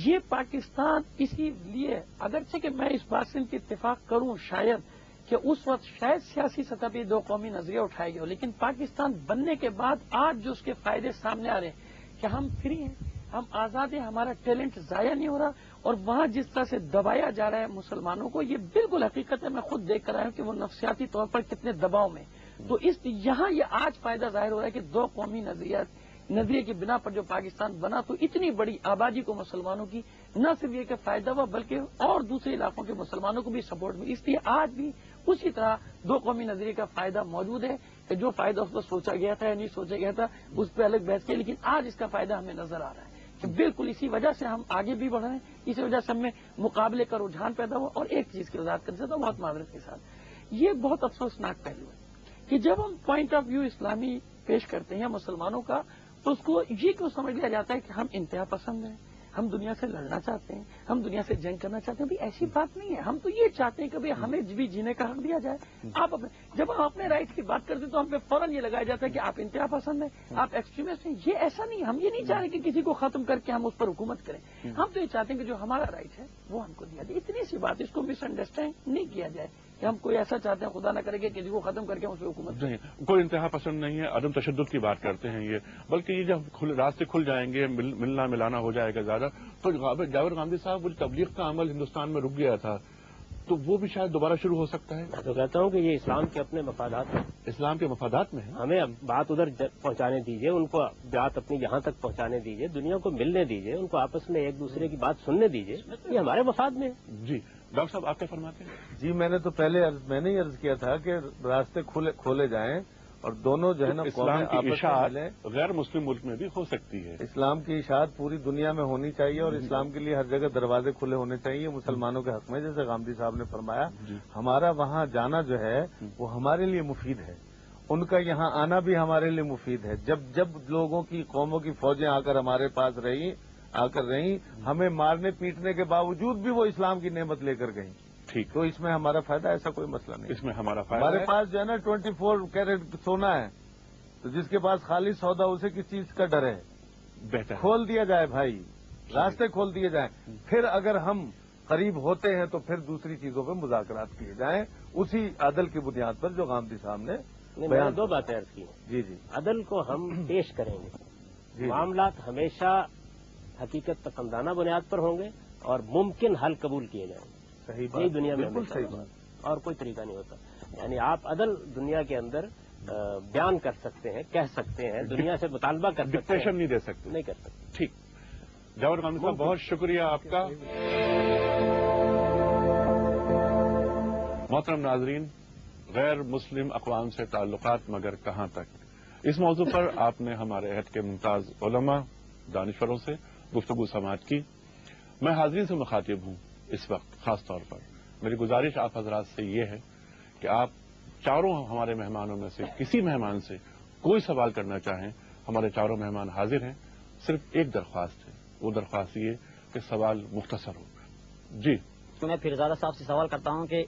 C: یہ پاکستان اسی لیے اگرچہ کہ میں اس بات سے ان کی اتفاق کروں شاید کہ اس وقت شاید سیاسی سطح پہ دو قومی نظریہ اٹھائے گئے لیکن پاکستان بننے کے بعد آج جو اس کے فائدے سامنے آ رہے ہیں کہ ہم فری ہیں ہم آزاد ہیں ہمارا ٹیلنٹ ضائع نہیں ہو رہا اور وہاں جس طرح سے دبایا جا رہا ہے مسلمانوں کو یہ بالکل حقیقت ہے. میں خود دیکھ کر آیا ہوں کہ وہ نفسیاتی طور پر کتنے دباؤ میں. تو یہاں یہ آج فائدہ ظاہر ہو رہا ہے کہ دو قومی نظریے کی بنا پر جو پاکستان بنا تو اتنی بڑی آبادی کو مسلمانوں کی نہ صرف یہ کہ فائدہ ہوا بلکہ اور دوسرے علاقوں کے مسلمانوں کو بھی سپورٹ ملی. اس لیے آج بھی اسی طرح دو قومی نظریے کا فائدہ موجود ہے کہ جو فائدہ اس پر سوچا گیا تھا یا نہیں سوچا گیا تھا اس پہ الگ بحث کی لیکن آج اس کا فائدہ ہمیں نظر آ رہا ہے کہ بالکل اسی وجہ سے ہم آگے بھی بڑھ رہے ہیں. اسی وجہ سے ہم میں مقابلے کا رجحان پیدا ہوا. اور ایک چیز کی وضاحت کر سکتا ہوں بہت معذرت کے ساتھ یہ بہت افسوسناک پہلو ہے کہ جب ہم پوائنٹ آف ویو اسلامی پیش کرتے ہیں مسلمانوں کا تو اس کو یہ کیوں سمجھ لیا جاتا ہے کہ ہم انتہا پسند ہیں ہم دنیا سے لڑنا چاہتے ہیں ہم دنیا سے جنگ کرنا چاہتے ہیں. بھائی ایسی بات نہیں ہے. ہم تو یہ چاہتے ہیں کہ بھائی ہمیں بھی جینے کا حق دیا جائے. جب ہم اپنے رائٹ کی بات کرتے ہیں تو ہم پہ فوراً یہ لگایا جاتا ہے کہ آپ انتہا پسند ہیں آپ ایکسٹریمسٹ ہیں. یہ ایسا نہیں. ہم یہ نہیں چاہ رہے کہ کسی کو ختم کر کے ہم اس پر حکومت کریں. ہم تو یہ چاہتے ہیں کہ جو ہمارا رائٹ ہے وہ ہم کو دیا جائے. اتنی سی بات اس کو مس انڈرسٹینڈ نہیں کیا جائے کہ ہم کوئی ایسا چاہتے ہیں خدا نہ کرے کہ کسی کو ختم کر کے اس پہ حکومت
B: نہیں. کوئی انتہا پسند نہیں ہے. عدم تشدد کی بات کرتے ہیں یہ بلکہ یہ جب راستے کھل جائیں گے ملنا ملانا ہو جائے گا زیادہ تو جاوید غامدی صاحب وہ تبلیغ کا عمل ہندوستان میں رک گیا تھا تو وہ بھی شاید دوبارہ شروع ہو سکتا ہے.
A: میں تو کہتا ہوں کہ یہ اسلام کے اپنے مفادات ہیں.
B: اسلام کے مفادات میں ہے.
A: ہمیں بات ادھر پہنچانے دیجیے ان کو بات اپنی یہاں تک پہنچانے دیجیے دنیا کو ملنے دیجیے ان کو آپس میں ایک دوسرے کی بات سننے دیجیے. یہ ہمارے مفاد میں ہے.
B: جی ڈاکٹر صاحب آپ کیا فرماتے ہیں؟
D: جی میں نے تو میں نے ہی عرض کیا تھا کہ راستے کھولے جائیں اور دونوں جو ہے نا
B: اسلام کی اشاعت غیر مسلم ملک میں بھی ہو سکتی ہے.
D: اسلام کی اشاعت پوری دنیا میں ہونی چاہیے اور اسلام کے لیے ہر جگہ دروازے کھلے ہونے چاہیے مسلمانوں کے حق میں. جیسے غامدی صاحب نے فرمایا ہمارا وہاں جانا جو ہے وہ ہمارے لیے مفید ہے. ان کا یہاں آنا بھی ہمارے لیے مفید ہے. جب لوگوں کی قوموں کی فوجیں آ کر ہمارے پاس رہیں ہمیں مارنے پیٹنے کے باوجود بھی وہ اسلام کی نعمت لے کر گئیں. ٹھیک تو اس میں ہمارا فائدہ ایسا کوئی مسئلہ نہیں.
B: اس میں ہمارا فائدہ
D: ہمارے پاس جو ہے نا 24 کیرٹ سونا ہے تو جس کے پاس خالص سودا اسے کس چیز کا ڈر ہے.
B: بہتر
D: کھول دیا جائے بھائی راستے کھول دیے جائیں. پھر اگر ہم قریب ہوتے ہیں تو پھر دوسری چیزوں پہ مذاکرات کیے جائیں اسی عدل کی بنیاد پر جو غامدی صاحب نے
A: میں نے دو باتیں عرض کی.
D: جی
A: عدل کو ہم پیش کریں گے. معاملات ہمیشہ حقیقت پسندانہ بنیاد پر ہوں گے اور ممکن حل قبول کیے جائیں گے.
D: صحیح
A: یہی دنیا میں
D: بالکل صحیح بات.
A: اور کوئی طریقہ نہیں ہوتا. یعنی آپ عدل دنیا کے اندر بیان کر سکتے ہیں کہہ سکتے ہیں دنیا سے مطالبہ کر سکتے ہیں
B: ڈکٹیشن نہیں دے سکتے.
A: نہیں کر سکتے.
B: ٹھیک جاوید غامدی صاحب بہت شکریہ آپ کا. محترم ناظرین، غیر مسلم اقوام سے تعلقات مگر کہاں تک، اس موضوع پر آپ نے ہمارے عہد کے ممتاز علماء دانشوروں سے گفتگو سماعت کی. میں حاضرین سے مخاطب ہوں اس وقت. خاص طور پر میری گزارش آپ حضرات سے یہ ہے کہ آپ چاروں ہمارے مہمانوں میں سے کسی مہمان سے کوئی سوال کرنا چاہیں. ہمارے چاروں مہمان حاضر ہیں. صرف ایک درخواست ہے، وہ درخواست یہ کہ سوال مختصر ہو. جی.
F: تو میں پھرزادہ صاحب سے سوال کرتا ہوں کہ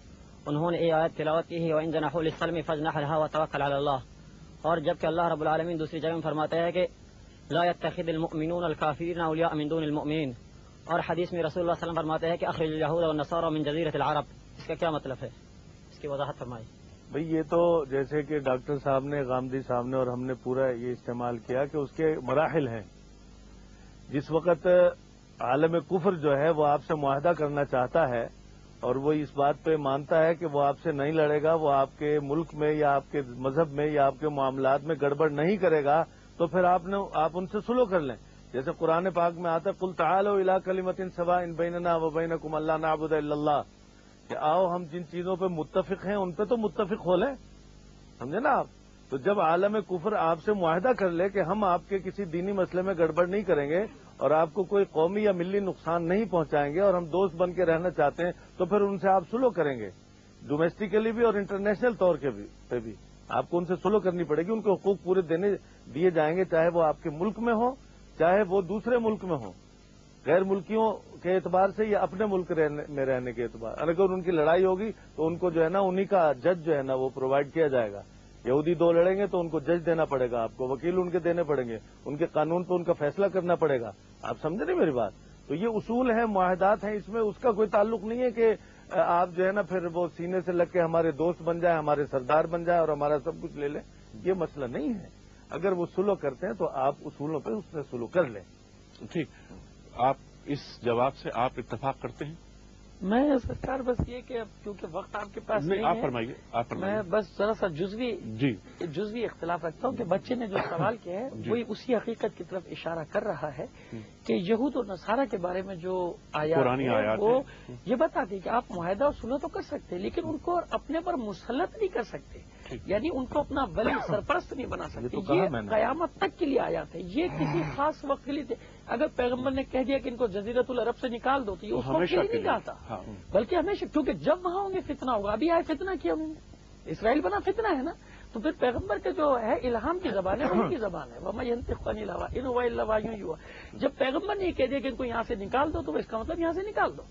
F: انہوں نے یہ آیت تلاوت کی ہے وَإِن جَنَحُوا لِلسَّلْمِ فَاجْنَحْ لَهَا وَتَوَكَّلْ عَلَى اللَّهِ، اور جبکہ اللہ رب العالمین دوسری جگہ میں فرماتا ہے کہ لا يتخذ المؤمنون الكافرين اولیاء من دون المؤمنین، اور حدیث میں رسول اللہ صلی اللہ علیہ وسلم فرماتے ہیں کہ اخرج اليهود والنصارى من جزیرۃ العرب. اس کا کیا مطلب ہے؟ اس کی وضاحت فرمائیں.
D: بھئی یہ تو جیسے کہ ڈاکٹر صاحب نے، غامدی صاحب نے اور ہم نے پورا یہ استعمال کیا کہ اس کے مراحل ہیں. جس وقت عالم کفر جو ہے وہ آپ سے معاہدہ کرنا چاہتا ہے اور وہ اس بات پہ مانتا ہے کہ وہ آپ سے نہیں لڑے گا، وہ آپ کے ملک میں یا آپ کے مذہب میں یا آپ کے معاملات میں گڑبڑ نہیں کرے گا، تو پھر آپ ان سے سلو کر لیں. جیسے قرآن پاک میں آتا ہے قل تعالوا الی کلمۃ سواء بیننا وبینکم الا نعبد الا اللہ، کہ آؤ ہم جن چیزوں پہ متفق ہیں ان پہ تو متفق ہو لیں. سمجھے نا آپ؟ تو جب عالم کفر آپ سے معاہدہ کر لے کہ ہم آپ کے کسی دینی مسئلے میں گڑبڑ نہیں کریں گے اور آپ کو کوئی قومی یا ملی نقصان نہیں پہنچائیں گے اور ہم دوست بن کے رہنا چاہتے ہیں، تو پھر ان سے آپ سلو کریں گے. ڈومیسٹیکلی بھی اور انٹرنیشنل طور پہ بھی آپ کو ان سے سلو کرنی پڑے گی. ان کے حقوق پورے دیے جائیں گے، چاہے وہ آپ کے ملک میں ہو چاہے وہ دوسرے ملک میں ہو، غیر ملکیوں کے اعتبار سے یا اپنے ملک میں رہنے کے اعتبار. اگر ان کی لڑائی ہوگی تو ان کو جو ہے نا انہی کا جج جو ہے نا وہ پرووائڈ کیا جائے گا. یہودی دو لڑیں گے تو ان کو جج دینا پڑے گا، آپ کو وکیل ان کے دینے پڑیں گے، ان کے قانون پہ ان کا فیصلہ کرنا پڑے گا. آپ سمجھے نہیں میری بات؟ تو یہ اصول ہیں، معاہدات ہیں، اس میں اس کا کوئی تعلق نہیں ہے کہ آپ جو ہے نا پھر وہ سینے سے لگ کے ہمارے دوست بن جائے، ہمارے سردار بن جائے اور ہمارا سب کچھ لے لیں. یہ مسئلہ نہیں ہے. اگر وہ سلو کرتے ہیں تو آپ اصولوں پہ اس سے سلو کر لیں.
B: ٹھیک. آپ اس جواب سے آپ اتفاق کرتے ہیں؟
C: میں سرکار بس یہ کہ اب کیونکہ وقت آپ کے پاس نہیں
B: آپ
C: ہے،
B: فرمائیے. آپ فرمائیے.
C: میں بس ذرا سا جزوی اختلاف رکھتا ہوں کہ بچے نے جو سوال کیا ہے وہی اسی حقیقت کی طرف اشارہ کر رہا ہے کہ یہود اور نصارہ کے بارے میں جو
B: پرانی
C: آیات
B: آیات
C: وہ یہ بتاتی کہ آپ معاہدہ اور سلح تو کر سکتے ہیں لیکن ان کو اپنے پر مسلط نہیں کر سکتے، یعنی ان کو اپنا ولی سرپرست نہیں بنا سکتے. یہ قیامت تک کے لیے آیات ہے، یہ کسی خاص وقت کے لیے تھے. اگر پیغمبر نے کہہ دیا کہ ان کو جزیرۃ العرب سے نکال دو تو یہ اس وقت کے لیے نہیں کہا تھا، بلکہ ہمیشہ، کیونکہ جب وہاں ہوں گے فتنہ ہوگا. ابھی آئے فتنہ کیا انہوں نے، اسرائیل بنا فتنہ ہے نا. تو پھر پیغمبر کے جو ہے الہام کی زبان ہے ان کی زبان ہے، وَمَا يَنطِقُ عَنِ الْهَوَىٰ إِنْ هُوَ إِلَّا وَحْيٌ يُوحَىٰ. جب پیغمبر نے یہ کہہ دیا کہ ان کو یہاں سے نکال دو تو اس کا مطلب یہاں سے نکال دو.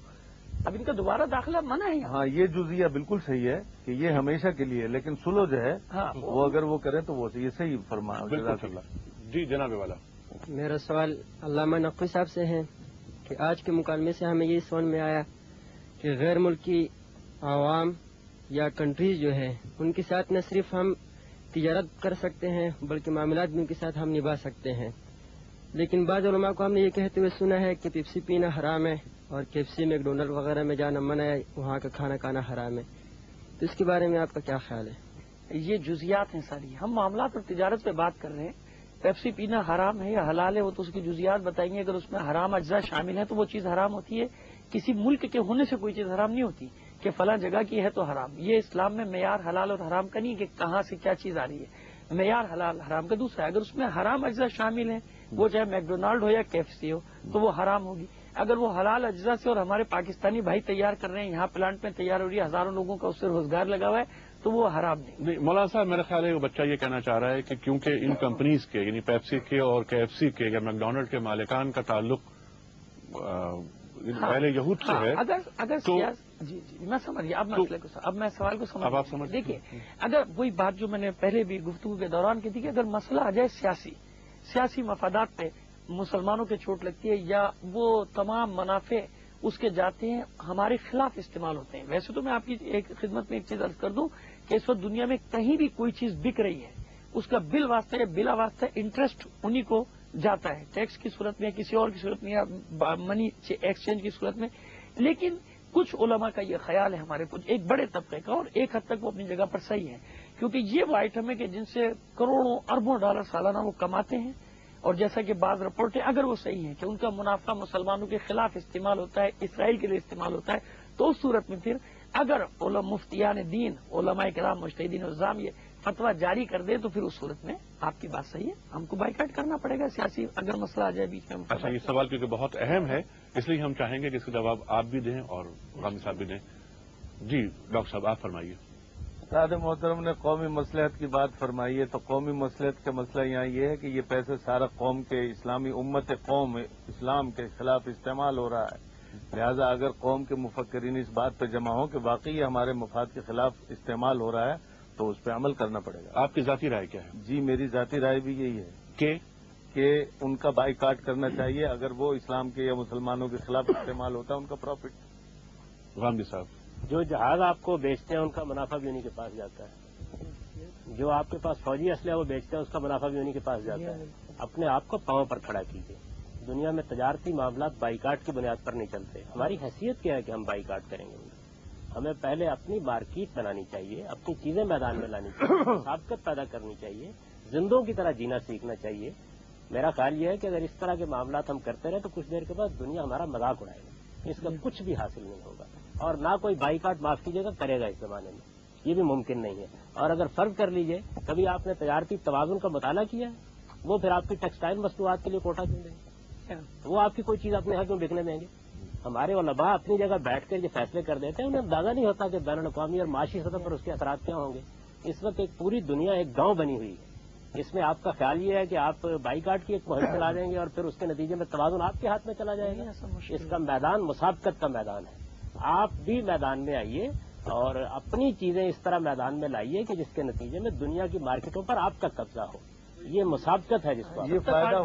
C: اب ان کا دوبارہ داخلہ منع ہے.
D: ہاں یہ جزیہ بالکل صحیح ہے کہ یہ ہمیشہ کے لیے، لیکن سلو جو ہے وہ اگر وہ کریں تو وہ یہ صحیح فرمایا. جزاک اللہ.
B: جی جناب والا.
G: میرا سوال علامہ نقوی صاحب سے ہے کہ آج کے مکالمے سے ہمیں یہ سمجھ میں آیا کہ غیر ملکی عوام یا کنٹریز جو ہے ان کے ساتھ نہ صرف ہم تجارت کر سکتے ہیں بلکہ معاملات بھی ان کے ساتھ ہم نبھا سکتے ہیں، لیکن بعض علماء کو ہم نے یہ کہتے ہوئے سنا ہے کہ پیپسی پینا حرام ہے اور KFC میکڈونلڈ وغیرہ میں جانا منع ہے، وہاں کا کھانا کھانا حرام ہے. تو اس کے بارے میں آپ کا کیا خیال ہے؟
C: یہ جزیات ہیں ساری. ہم معاملات اور تجارت پہ بات کر رہے ہیں. پیپسی پینا حرام ہے یا حلال ہے وہ تو اس کی جزیات بتائیں گے. اگر اس میں حرام اجزاء شامل ہیں تو وہ چیز حرام ہوتی ہے. کسی ملک کے ہونے سے کوئی چیز حرام نہیں ہوتی کہ فلاں جگہ کی ہے تو حرام. یہ اسلام میں معیار حلال اور حرام کا نہیں کہ کہاں سے کیا چیز آ رہی ہے. معیار حلال حرام کا دوسرا ہے. اگر اس میں حرام اجزاء شامل ہیں، وہ چاہے میکڈونلڈ ہو یا KFC ہو، تو وہ حرام ہوگی. اگر وہ حلال اجزاء سے اور ہمارے پاکستانی بھائی تیار کر رہے ہیں، یہاں پلانٹ میں تیار ہو رہی ہے، ہزاروں لوگوں کا اس سے روزگار لگا ہوا ہے، تو وہ حرام نہیں.
B: مولانا صاحب میرا خیال ہے وہ بچہ یہ کہنا چاہ رہا ہے کہ کیونکہ ان کمپنیز کے یعنی پیپسی کے اور KFC کے یا میکڈونلڈ کے مالکان کا تعلق پہلے یہود سے ہے.
C: اگر جی میں سمجھ گیا. اب میں سوال کو
B: اب آپ سمجھ
C: دیکھیے، اگر وہی بات جو میں نے پہلے بھی گفتگو کے دوران کی تھی کہ اگر مسئلہ آ جائے سیاسی مفادات پہ مسلمانوں کے چوٹ لگتی ہے یا وہ تمام منافع اس کے جاتے ہیں ہمارے خلاف استعمال ہوتے ہیں. ویسے تو میں آپ کی ایک خدمت میں ایک چیز عرض کر دوں کہ اس وقت دنیا میں کہیں بھی کوئی چیز بک رہی ہے اس کا بل واسطہ یا بلا واسطہ انٹرسٹ انہی کو جاتا ہے، ٹیکس کی صورت میں یا کسی اور کی صورت میں یا منی ایکسچینج کی صورت میں. لیکن کچھ علماء کا یہ خیال ہے، ہمارے کچھ ایک بڑے طبقے کا، اور ایک حد تک وہ اپنی جگہ پر صحیح ہے، کیونکہ یہ وہ آئٹم ہے کہ جن سے کروڑوں اربوں ڈالر سالانہ وہ کماتے ہیں اور جیسا کہ بعض رپورٹیں اگر وہ صحیح ہیں کہ ان کا منافع مسلمانوں کے خلاف استعمال ہوتا ہے، اسرائیل کے لیے استعمال ہوتا ہے، تو اس صورت میں پھر اگر مفتیان دین، علماء کرام، مجتہدین نظام یہ فتویٰ جاری کر دے تو پھر اس صورت میں آپ کی بات صحیح ہے، ہم کو بائیکاٹ کرنا پڑے گا سیاسی اگر مسئلہ آ جائے بیچ میں۔
B: اچھا، یہ سوال کیونکہ بہت اہم ہے، اس لیے ہم چاہیں گے کہ اس کا جواب آپ بھی دیں اور غامی صاحب بھی دیں۔ جی ڈاکٹر صاحب آپ فرمائیے۔
D: سعد محترم نے قومی مصلحت کی بات فرمائی ہے، تو قومی مصلحت کا مسئلہ یہاں یہ ہے کہ یہ پیسے سارا قوم کے، اسلامی امت قوم اسلام کے خلاف استعمال ہو رہا ہے، لہذا اگر قوم کے مفکرین اس بات پہ جمع ہوں کہ واقعی یہ ہمارے مفاد کے خلاف استعمال ہو رہا ہے تو اس پہ عمل کرنا پڑے گا۔
B: آپ کی ذاتی رائے کیا ہے؟
D: جی میری ذاتی رائے بھی یہی ہے کہ ان کا بائیکاٹ کرنا چاہیے اگر وہ اسلام کے یا مسلمانوں کے خلاف استعمال ہوتا ہے ان کا پروفٹ۔
B: غامدی صاحب،
A: جو جہاز آپ کو بیچتے ہیں ان کا منافع بھی انہیں کے پاس جاتا ہے، جو آپ کے پاس فوجی اسلحہ وہ بیچتے ہیں اس کا منافع بھی انہیں کے پاس جاتا ہے۔ اپنے آپ کو پاؤں پر کھڑا کیجیے۔ دنیا میں تجارتی معاملات بائیکاٹ کی بنیاد پر نہیں چلتے۔ ہماری حیثیت کیا ہے کہ ہم بائیکاٹ کریں گے؟ ہمیں پہلے اپنی مارکیٹ بنانی چاہیے، اپنی چیزیں میدان میں لانی چاہیے، ثابت پیدا کرنی چاہیے، زندوں کی طرح جینا سیکھنا چاہیے۔ میرا خیال یہ ہے کہ اگر اس طرح کے معاملات ہم کرتے رہے تو کچھ دیر کے بعد دنیا ہمارا مذاق اڑائے گا، اس کا کچھ بھی حاصل نہیں ہوگا، اور نہ کوئی بائیکاٹ معاف کیجیے گا کرے گا اس زمانے میں، یہ بھی ممکن نہیں ہے۔ اور اگر فرض کر لیجئے کبھی آپ نے تجارتی توازن کا مطالعہ کیا ہے، وہ پھر آپ کی ٹیکسٹائل مصنوعات کے لیے کوٹا کیوں دیں گے؟ وہ آپ کی کوئی چیز اپنے یہاں کیوں بکنے دیں گے؟ ہمارے علماء اپنی جگہ بیٹھ کر یہ فیصلے کر دیتے ہیں، انہیں اندازہ نہیں ہوتا کہ بین الاقوامی اور معاشی سطح پر اس کے اثرات کیا ہوں گے۔ اس وقت ایک پوری دنیا ایک گاؤں بنی ہوئی ہے، اس میں آپ کا خیال یہ ہے کہ آپ بائیکاٹ کی ایک مہم چلا دیں گے اور پھر اس کے نتیجے میں توازن آپ کے ہاتھ میں چلا جائے گا۔ اس کا میدان مسابقت کا میدان ہے، آپ بھی میدان میں آئیے اور اپنی چیزیں اس طرح میدان میں لائیے کہ جس کے نتیجے میں دنیا کی مارکیٹوں پر آپ کا قبضہ ہو۔ یہ مسابقت ہے جس کو
D: یہ فائدہ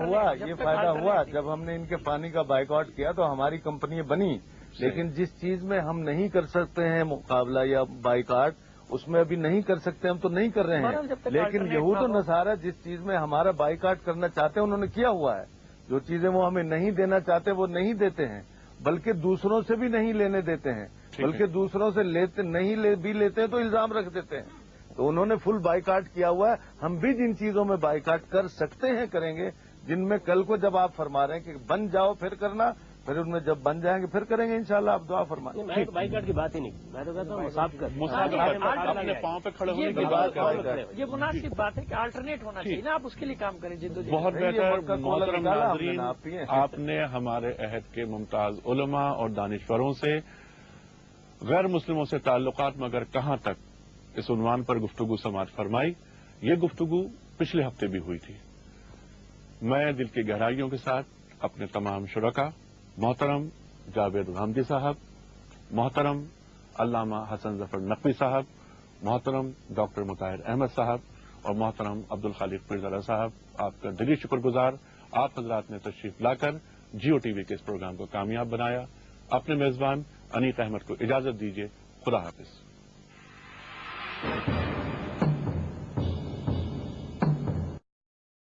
D: ہوا جب ہم نے ان کے پانی کا بائیکاٹ کیا تو ہماری کمپنیاں بنی، لیکن جس چیز میں ہم نہیں کر سکتے ہیں مقابلہ یا بائیکاٹ اس میں ابھی نہیں کر سکتے، ہم تو نہیں کر رہے ہیں، لیکن یہود و نصارہ جس چیز میں ہمارا بائیکاٹ کرنا چاہتے ہیں انہوں نے کیا ہوا ہے۔ جو چیزیں وہ ہمیں نہیں دینا چاہتے وہ نہیں دیتے ہیں، بلکہ دوسروں سے بھی نہیں لینے دیتے ہیں، بلکہ دوسروں سے بھی لیتے ہیں تو الزام رکھ دیتے ہیں۔ تو انہوں نے فل بائیکاٹ کیا ہوا ہے، ہم بھی جن چیزوں میں بائیکاٹ کر سکتے ہیں کریں گے، جن میں کل کو جب آپ فرما رہے ہیں کہ بن جاؤ پھر کرنا، پھر ان میں جب بن جائیں گے پھر کریں گے انشاءاللہ۔ آپ دعا فرمائیں۔
A: میں تو بائیکاٹ کی بات ہی نہیں، میں تو کہتا ہوں
B: اپنے پاؤں پہ کھڑے ہونے کی بات کر رہے ہیں۔
C: یہ مناسب بات ہے کہ آلٹرنیٹ ہونا چاہیے نا، آپ اس کے لیے کام کریں جدوجہد۔
B: بہت بہتر محترم ناظرین، آپ نے ہمارے عہد کے ممتاز علماء اور دانشوروں سے غیر مسلموں سے تعلقات مگر کہاں تک اس عنوان پر گفتگو سماعت فرمائی۔ یہ گفتگو پچھلے ہفتے بھی ہوئی تھی۔ میں دل کی گہرائیوں کے ساتھ اپنے تمام شرکاء، محترم جاوید غامدی صاحب، محترم علامہ حسن ظفر نقوی صاحب، محترم ڈاکٹر مطہر احمد صاحب اور محترم عبدالخالق پیرزادہ صاحب، آپ کا دلی شکر گزار۔ آپ حضرات نے تشریف لا کر جیو ٹی وی کے اس پروگرام کو کامیاب بنایا۔ اپنے میزبان انیق احمد کو اجازت دیجیے، خدا حافظ۔